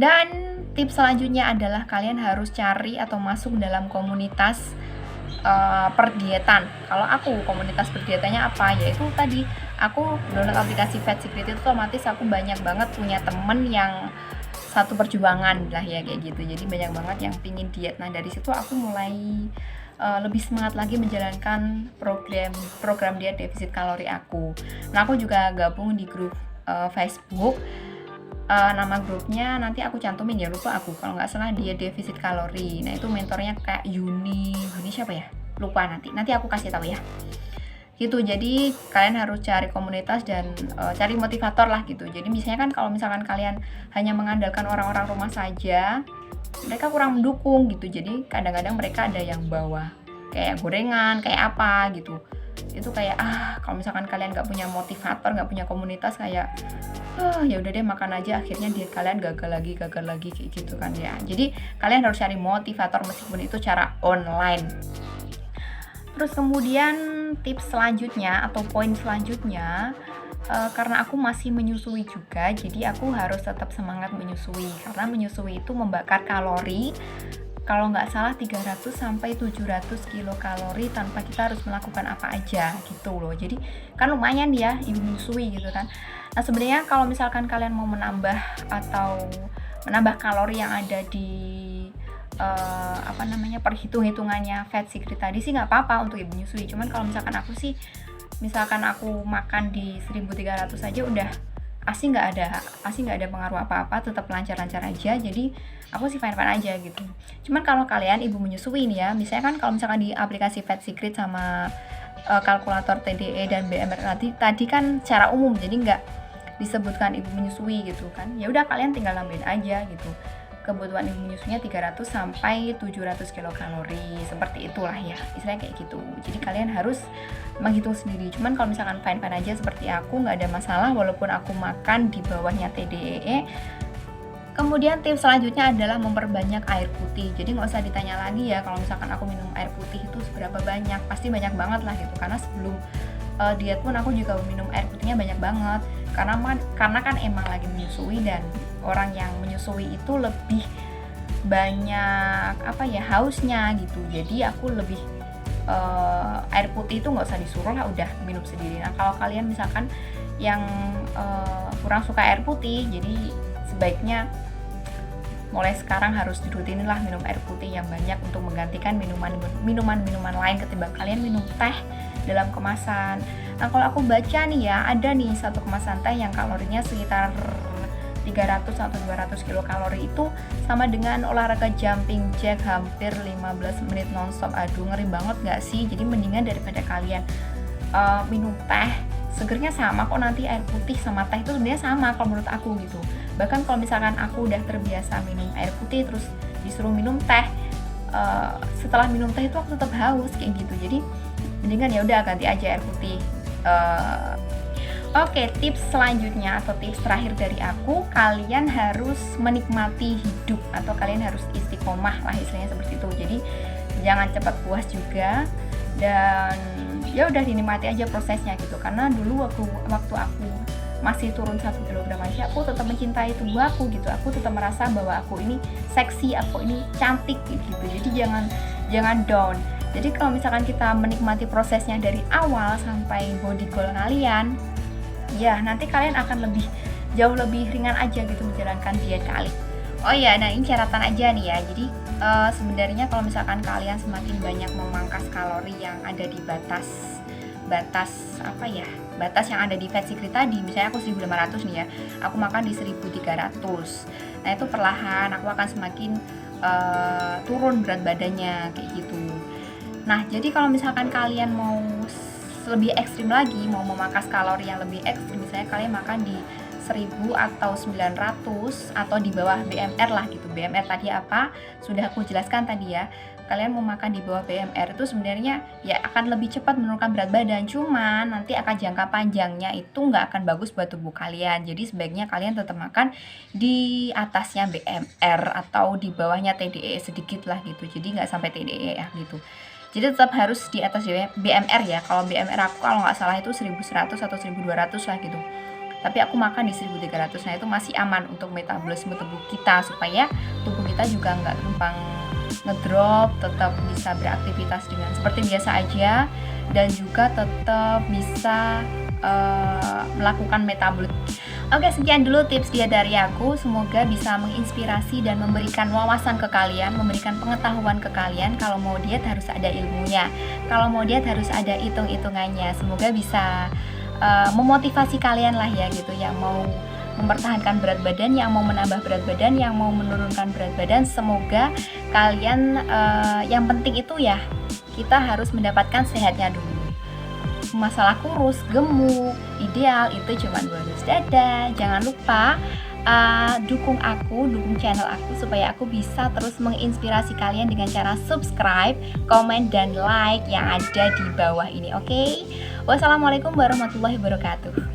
Dan tips selanjutnya adalah kalian harus cari atau masuk dalam komunitas perdietan. Kalau aku komunitas perdietannya apa, yaitu tadi aku download aplikasi Fat Secret itu otomatis aku banyak banget punya temen yang satu perjuangan lah ya kayak gitu, jadi banyak banget yang pingin diet. Nah dari situ aku mulai lebih semangat lagi menjalankan program diet defisit kalori aku. Nah aku juga gabung di grup Facebook. Nama grupnya nanti aku cantumin ya, lupa aku kalau nggak salah dia defisit kalori. Nah itu mentornya kayak Yuni siapa ya, lupa, nanti aku kasih tahu ya gitu. Jadi kalian harus cari komunitas dan cari motivator lah gitu. Jadi misalnya kan kalau misalkan kalian hanya mengandalkan orang-orang rumah saja, mereka kurang mendukung gitu. Jadi kadang-kadang mereka ada yang bawa kayak gorengan kayak apa gitu, itu kayak kalau misalkan kalian nggak punya motivator, nggak punya komunitas, kayak ya udah deh makan aja, akhirnya diet kalian gagal lagi kayak gitu kan ya. Jadi kalian harus cari motivator meskipun itu cara online. Terus kemudian tips selanjutnya atau poin selanjutnya, karena aku masih menyusui juga, jadi aku harus tetap semangat menyusui, karena menyusui itu membakar kalori kalau nggak salah 300 sampai 700 kilokalori tanpa kita harus melakukan apa aja gitu loh. Jadi kan lumayan ya ibu menyusui gitu kan. Nah sebenarnya kalau misalkan kalian mau menambah atau menambah kalori yang ada di perhitungannya Fat Secret tadi sih nggak apa-apa untuk ibu menyusui. Cuman kalau misalkan aku sih, misalkan aku makan di 1300 aja udah ASI nggak ada pengaruh apa-apa, tetap lancar-lancar aja. Jadi aku sih fine-fine aja gitu. Cuman kalau kalian ibu menyusui nih ya, misalnya kan kalau misalkan di aplikasi Fat Secret sama kalkulator TDE dan BMR tadi kan secara umum, jadi nggak disebutkan ibu menyusui gitu kan. Ya udah kalian tinggal nambahin aja gitu. Kebutuhan ibu menyusuinya 300 sampai 700 kilokalori, seperti itulah ya, istilahnya kayak gitu. Jadi kalian harus menghitung sendiri. Cuman kalau misalkan fine-fine aja seperti aku, nggak ada masalah walaupun aku makan di bawahnya TDEE. Kemudian tips selanjutnya adalah memperbanyak air putih. Jadi nggak usah ditanya lagi ya kalau misalkan aku minum air putih itu seberapa banyak, pasti banyak banget lah gitu. Karena sebelum diet pun aku juga minum air putihnya banyak banget, karena kan emang lagi menyusui, dan orang yang menyusui itu lebih banyak hausnya gitu. Jadi aku lebih air putih itu nggak usah disuruh lah, udah minum sendiri. Nah kalau kalian misalkan yang kurang suka air putih, jadi sebaiknya mulai sekarang harus dirutinin lah minum air putih yang banyak untuk menggantikan minuman lain ketimbang kalian minum teh dalam kemasan. Nah kalau aku baca nih ya, ada nih satu kemasan teh yang kalorinya sekitar 300 atau 200 kilokalori, itu sama dengan olahraga jumping jack hampir 15 menit nonstop. Aduh ngeri banget gak sih? Jadi mendingan daripada kalian minum teh, segernya sama kok, nanti air putih sama teh itu sebenarnya sama kalau menurut aku gitu. Bahkan kalau misalkan aku udah terbiasa minum air putih terus disuruh minum teh, setelah minum teh itu aku tetap haus kayak gitu. Jadi mendingan ya udah ganti aja air putih. Oke, tips selanjutnya atau tips terakhir dari aku, kalian harus menikmati hidup atau kalian harus istiqomah lah istilahnya seperti itu. Jadi jangan cepat puas juga, dan ya udah dinikmati aja prosesnya gitu. Karena dulu waktu aku masih turun 1 kg aja, aku tetap mencintai tubuh aku gitu. Aku tetap merasa bahwa aku ini seksi, aku ini cantik gitu. Jadi jangan down. Jadi kalau misalkan kita menikmati prosesnya dari awal sampai body goal kalian, ya nanti kalian akan jauh lebih ringan aja gitu menjalankan diet kali. Oh ya, nah ini catatan aja nih ya. Jadi sebenarnya kalau misalkan kalian semakin banyak memangkas kalori yang ada di batas yang ada di Fat Secret tadi, misalnya aku 1500 nih ya, aku makan di 1300. Nah itu perlahan aku akan semakin turun berat badannya kayak gitu. Nah jadi kalau misalkan kalian mau lebih ekstrim lagi, mau memangkas kalori yang lebih ekstrim, misalnya kalian makan di 1000 atau 900 atau di bawah BMR lah gitu. BMR tadi apa? Sudah aku jelaskan tadi ya. Kalian mau makan di bawah BMR itu sebenarnya ya akan lebih cepat menurunkan berat badan, cuman nanti akan jangka panjangnya itu nggak akan bagus buat tubuh kalian. Jadi sebaiknya kalian tetap makan di atasnya BMR atau di bawahnya TDE sedikit lah gitu. Jadi nggak sampai TDE ya gitu. Jadi tetap harus di atas BMR ya. Kalau BMR aku kalau nggak salah itu 1100 atau 1200 lah gitu. tapi aku makan di 1300. Nah itu masih aman untuk metabolisme tubuh kita, supaya tubuh kita juga nggak gampang ngedrop, tetap bisa beraktivitas dengan seperti biasa aja, dan juga tetap bisa melakukan metabolisme. Oke, sekian dulu tips dia dari aku. Semoga bisa menginspirasi dan memberikan wawasan ke kalian, memberikan pengetahuan ke kalian. Kalau mau diet harus ada ilmunya, kalau mau diet harus ada hitung-hitungannya. Semoga bisa memotivasi kalian lah ya gitu, yang mau mempertahankan berat badan, yang mau menambah berat badan, yang mau menurunkan berat badan. Semoga kalian yang penting itu ya, kita harus mendapatkan sehatnya dulu. Masalah kurus, gemuk, ideal itu cuma bonus. Dadah, jangan lupa dukung aku, dukung channel aku supaya aku bisa terus menginspirasi kalian dengan cara subscribe, komen, dan like yang ada di bawah ini. Oke? Wassalamualaikum warahmatullahi wabarakatuh.